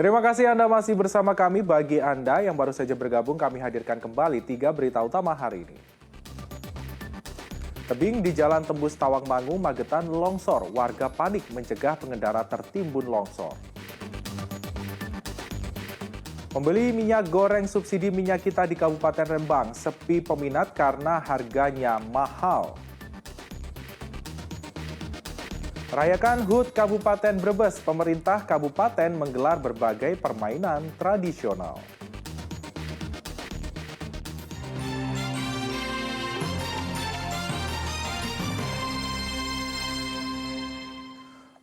Terima kasih Anda masih bersama kami. Bagi Anda yang baru saja bergabung, kami hadirkan kembali 3 berita utama hari ini. Tebing di Jalan Tembus Tawangmangu, Magetan longsor. Warga panik mencegah pengendara tertimbun longsor. Pembeli minyak goreng subsidi minyak kita di Kabupaten Rembang sepi peminat karena harganya mahal. Rayakan HUT Kabupaten Brebes, pemerintah kabupaten menggelar berbagai permainan tradisional.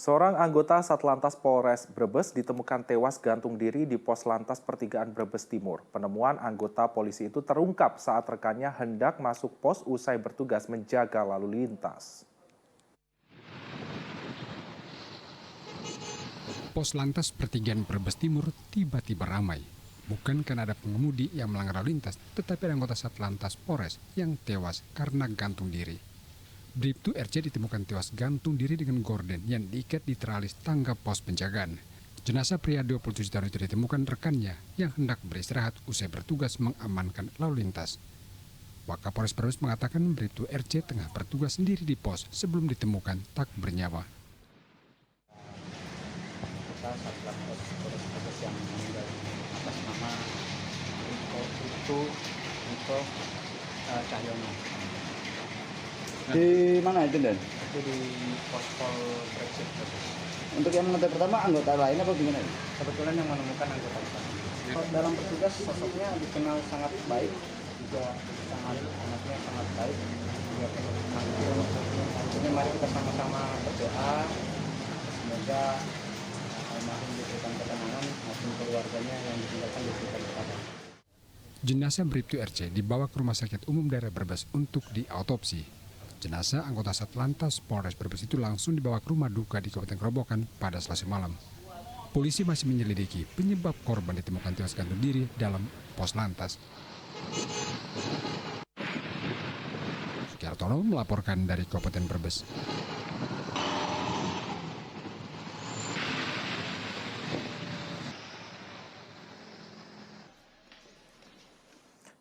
Seorang anggota Satlantas Polres Brebes ditemukan tewas gantung diri di Pos Lantas Pertigaan Brebes Timur. Penemuan anggota polisi itu terungkap saat rekannya hendak masuk pos usai bertugas menjaga lalu lintas. Pos Lantas Pertigaan Brebes Timur tiba-tiba ramai. Bukan karena ada pengemudi yang melanggar lalu lintas, tetapi ada anggota Satlantas Polres yang tewas karena gantung diri. Bribtu RC ditemukan tewas gantung diri dengan gorden yang diikat di teralis tangga pos penjagaan. Jenazah pria 27 tahun itu ditemukan rekannya yang hendak beristirahat usai bertugas mengamankan lalu lintas. Wakapolres Brebes mengatakan Bribtu RC tengah bertugas sendiri di pos sebelum ditemukan tak bernyawa. Satlantas Polres Brebes yang meninggal atas nama Riko Cahyono. Di mana itu, Dan? Itu di Pospol Brexit Brebes. Untuk yang mengetek pertama anggota lain apa gimana? Kebetulan yang menemukan anggota utama. Dalam bertugas sosoknya dikenal sangat baik, juga anaknya sangat baik, juga Jadi mari kita sama-sama berdoa semoga almarhum diberikan ketenangan maupun keluarganya yang ditinggalkan diberikan kepada. Jenazah Bribtu RC dibawa ke Rumah Sakit Umum Daerah Brebes untuk diautopsi. Jenazah anggota Satlantas Polres Brebes itu langsung dibawa ke rumah duka di Kabupaten Gerobokan pada Selasa malam. Polisi masih menyelidiki penyebab korban ditemukan tewas gantung diri dalam pos lantas. Sukiartono melaporkan dari Kabupaten Brebes.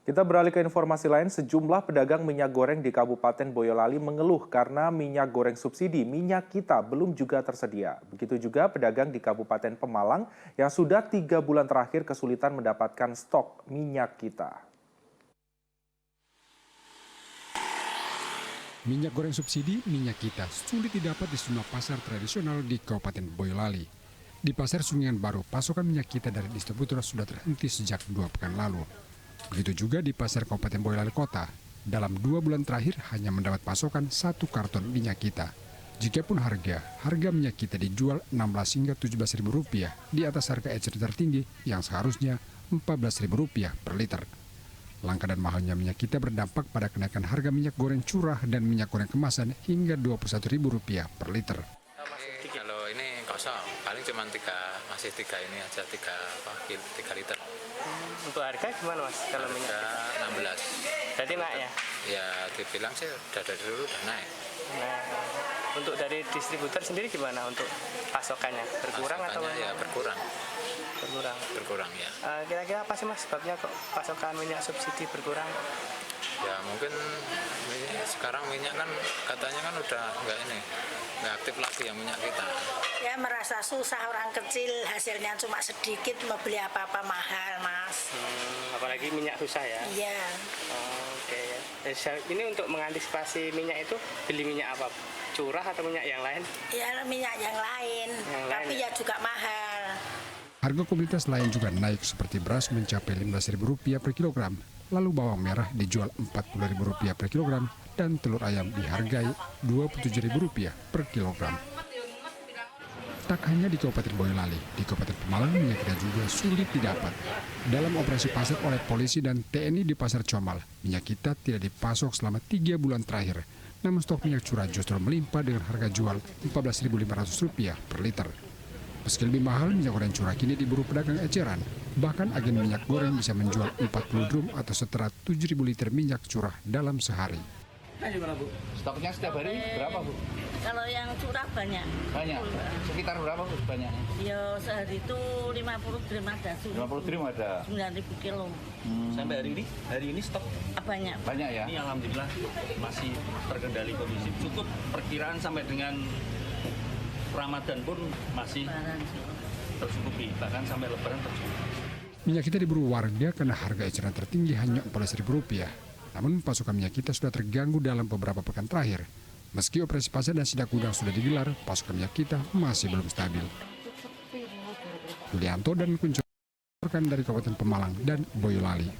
Kita beralih ke informasi lain, sejumlah pedagang minyak goreng di Kabupaten Boyolali mengeluh karena minyak goreng subsidi minyak kita belum juga tersedia. Begitu juga pedagang di Kabupaten Pemalang yang sudah 3 bulan terakhir kesulitan mendapatkan stok minyak kita. Minyak goreng subsidi minyak kita sulit didapat di sejumlah pasar tradisional di Kabupaten Boyolali. Di Pasar Sungian Baru, pasokan minyak kita dari distributor sudah terhenti sejak 2 pekan lalu. Begitu juga di Pasar Kabupaten Boyolali Kota. Dalam 2 bulan terakhir hanya mendapat pasokan 1 karton minyak kita. Jikapun harga minyak kita dijual Rp16 hingga Rp17.000 di atas harga eceran tertinggi yang seharusnya Rp14.000 per liter. Langka dan mahalnya minyak kita berdampak pada kenaikan harga minyak goreng curah dan minyak goreng kemasan hingga Rp21.000 per liter. Kalau ini kosong, paling cuma 3 ini aja 3 liter. Untuk harga gimana Mas? Kalau minyak 16. Jadi naik ya? Ya dibilang sih udah dari dulu udah naik. Nah, untuk dari distributor sendiri gimana untuk pasokannya? Berkurang atau ya berkurang? Berkurang ya. Kira-kira apa sih Mas sebabnya kok pasokan minyak subsidi berkurang? Ya mungkin sekarang minyak kan katanya kan udah nggak aktif lagi yang minyak kita. Ya merasa susah, orang kecil hasilnya cuma sedikit, mau beli apa-apa mahal Mas. Apalagi minyak susah ya? Iya. Oke ya. Ini untuk mengantisipasi minyak itu beli minyak apa? Curah atau minyak yang lain? Ya minyak yang lain tapi ya juga mahal. Harga komoditas lain juga naik seperti beras mencapai Rp15.000 per kilogram. Lalu bawang merah dijual Rp40.000 per kilogram dan telur ayam dihargai Rp27.000 per kilogram. Tak hanya di Kabupaten Boyolali, di Kabupaten Pemalang minyak kita juga sulit didapat. Dalam operasi pasar oleh polisi dan TNI di Pasar Comal, minyak kita tidak dipasok selama 3 bulan terakhir. Namun stok minyak curah justru melimpah dengan harga jual Rp14.500 per liter. Meski lebih mahal, minyak goreng curah kini diburu pedagang eceran. Bahkan agen minyak goreng bisa menjual 40 drum atau setara 7.000 liter minyak curah dalam sehari. Stoknya setiap hari berapa, Bu? Kalau yang curah banyak. Banyak. Sekitar berapa, Bu, banyaknya? Ya sehari itu 50 gram ada. 50 gram ada. 9.000 kilo. Sampai hari ini stok Banyak. Banyak ya? ini alhamdulillah masih terkendali kondisi. Cukup perkiraan sampai dengan Ramadan pun masih tercukupi, bahkan sampai Lebaran tercukupi. Minyak kita diburu warga karena harga eceran tertinggi hanya Rp14.000. Namun pasokan minyak kita sudah terganggu dalam beberapa pekan terakhir. Meski operasi pasar dan sidak gudang sudah digelar, pasokan minyak kita masih belum stabil. Yulianto dan Kunco dari Kabupaten Pemalang dan Boyolali.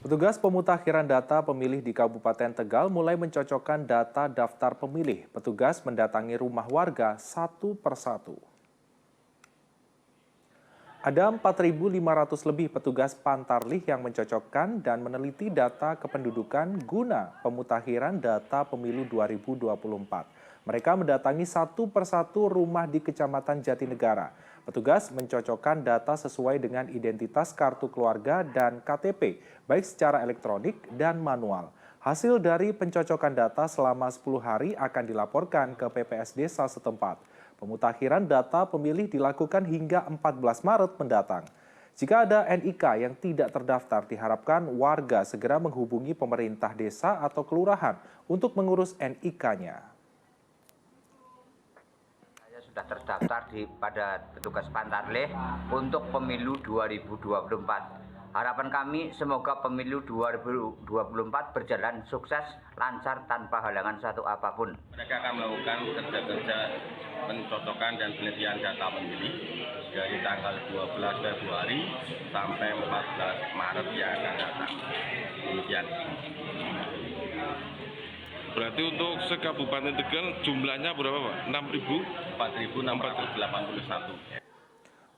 Petugas pemutakhiran data pemilih di Kabupaten Tegal mulai mencocokkan data daftar pemilih. Petugas mendatangi rumah warga satu persatu. Ada 4.500 lebih petugas Pantarlih yang mencocokkan dan meneliti data kependudukan guna pemutakhiran data pemilu 2024. Mereka mendatangi satu persatu rumah di Kecamatan Jatinegara. Petugas mencocokkan data sesuai dengan identitas kartu keluarga dan KTP, baik secara elektronik dan manual. Hasil dari pencocokan data selama 10 hari akan dilaporkan ke PPS Desa setempat. Pemutakhiran data pemilih dilakukan hingga 14 Maret mendatang. Jika ada NIK yang tidak terdaftar, diharapkan warga segera menghubungi pemerintah desa atau kelurahan untuk mengurus NIK-nya. Saya sudah terdaftar pada petugas Pantarlih untuk pemilu 2024. Harapan kami semoga pemilu 2024 berjalan sukses, lancar, tanpa halangan satu apapun. Mereka akan melakukan kerja-kerja pencocokan dan penelitian data pemilih dari tanggal 12 Februari sampai 14 Maret yang akan datang. Demikian. Berarti untuk se-Kabupaten Tegal jumlahnya berapa, Pak? 4.681.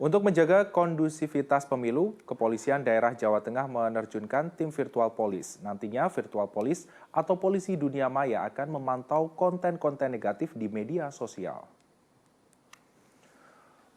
Untuk menjaga kondusivitas pemilu, Kepolisian Daerah Jawa Tengah menerjunkan tim virtual polis. Nantinya virtual polis atau polisi dunia maya akan memantau konten-konten negatif di media sosial.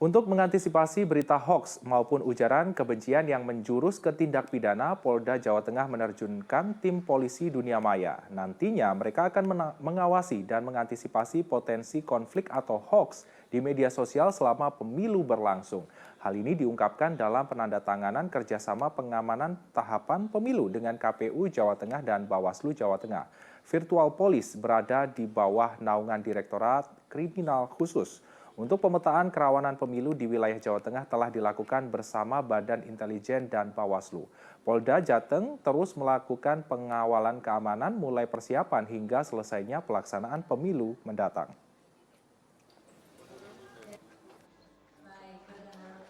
Untuk mengantisipasi berita hoaks maupun ujaran kebencian yang menjurus ke tindak pidana, Polda Jawa Tengah menerjunkan tim polisi dunia maya. Nantinya mereka akan mengawasi dan mengantisipasi potensi konflik atau hoaks di media sosial selama pemilu berlangsung. Hal ini diungkapkan dalam penandatanganan kerjasama pengamanan tahapan pemilu dengan KPU Jawa Tengah dan Bawaslu Jawa Tengah. Virtual Police berada di bawah naungan Direktorat Kriminal Khusus. Untuk pemetaan kerawanan pemilu di wilayah Jawa Tengah telah dilakukan bersama Badan Intelijen dan Bawaslu. Polda Jateng terus melakukan pengawalan keamanan mulai persiapan hingga selesainya pelaksanaan pemilu mendatang.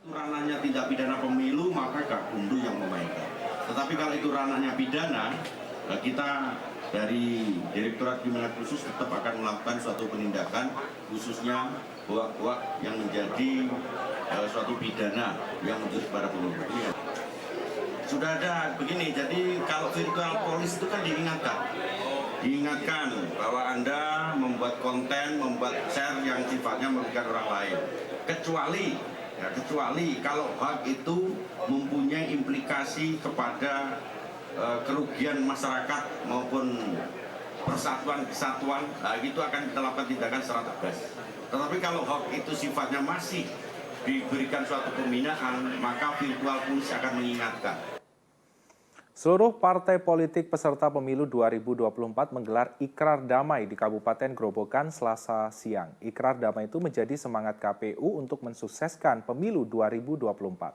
Ranahnya tindak pidana pemilu, maka Gakumdu yang memainkan. Tetapi kalau itu ranahnya pidana, kita dari Direktorat Kriminal Khusus tetap akan melakukan suatu penindakan, khususnya hoak-hoak yang menjadi suatu pidana yang menjurus pada pemilu. Sudah ada begini, jadi kalau virtual police itu kan diingatkan bahwa Anda membuat konten, membuat share yang sifatnya merugikan orang lain. Kecuali kalau hoak itu mempunyai implikasi kepada kerugian masyarakat maupun persatuan kesatuan, itu akan kita lakukan tindakan secara tegas. Tetapi kalau hoax itu sifatnya masih diberikan suatu pembinaan, maka virtual police akan mengingatkan. Seluruh partai politik peserta pemilu 2024 menggelar ikrar damai di Kabupaten Grobogan Selasa siang. Ikrar damai itu menjadi semangat KPU untuk mensukseskan pemilu 2024.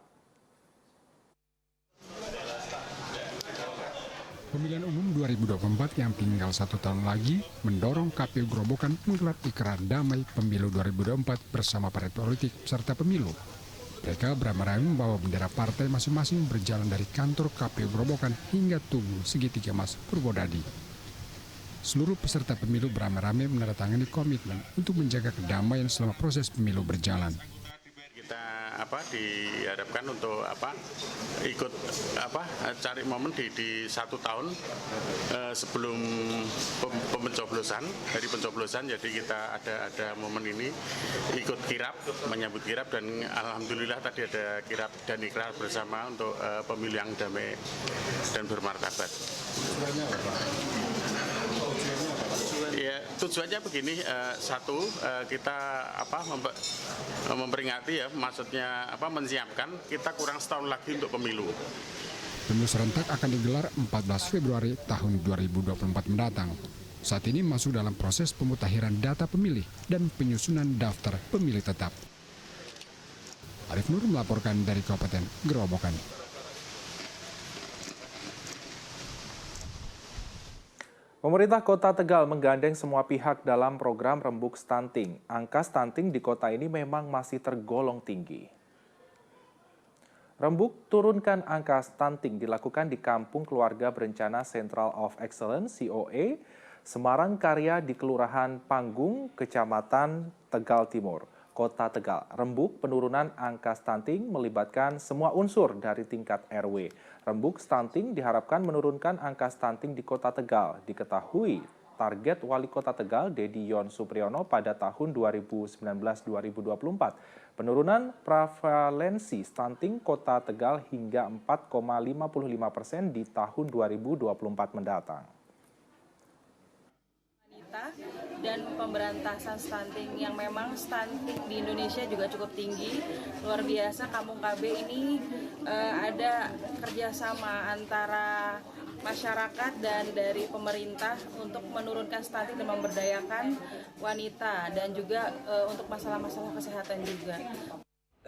Pemilihan umum 2024 yang tinggal 1 tahun lagi mendorong KPU Grobogan menggelar ikrar damai pemilu 2024 bersama partai politik peserta pemilu. Mereka beramai-ramai membawa bendera partai masing-masing berjalan dari kantor KPU Grobogan hingga Tugu Segitiga Mas Purwodadi. Seluruh peserta pemilu beramai-ramai menandatangani komitmen untuk menjaga kedamaian selama proses pemilu berjalan. Kita diharapkan untuk ikut cari momen di 1 tahun sebelum pencoblosan, hari pencoblosan. Jadi kita ada momen ini ikut kirap, menyambut kirap, dan alhamdulillah tadi ada kirap dan ikrar bersama untuk pemilu yang damai dan bermartabat. Ya, tujuannya begini, satu, kita memperingati, ya, maksudnya menyiapkan kita kurang setahun lagi untuk pemilu. Pemilu serentak akan digelar 14 Februari tahun 2024 mendatang. Saat ini masuk dalam proses pemutahiran data pemilih dan penyusunan daftar pemilih tetap. Arif Nur melaporkan dari Kabupaten Gerobokan. Pemerintah Kota Tegal menggandeng semua pihak dalam program rembuk stunting. Angka stunting di kota ini memang masih tergolong tinggi. Rembuk turunkan angka stunting dilakukan di Kampung Keluarga Berencana Central of Excellence (COE), Semarang Karya di Kelurahan Panggung, Kecamatan Tegal Timur, Kota Tegal. Rembuk penurunan angka stunting melibatkan semua unsur dari tingkat RW. Rembuk stunting diharapkan menurunkan angka stunting di Kota Tegal. Diketahui target Wali Kota Tegal, Dedi Yon Supriyono, pada tahun 2019-2024. Penurunan prevalensi stunting Kota Tegal hingga 4,55% di tahun 2024 mendatang. Dan pemberantasan stunting yang memang stunting di Indonesia juga cukup tinggi, luar biasa. Kampung KB ini ada kerjasama antara masyarakat dan dari pemerintah untuk menurunkan stunting dan memberdayakan wanita, dan juga untuk masalah-masalah kesehatan juga.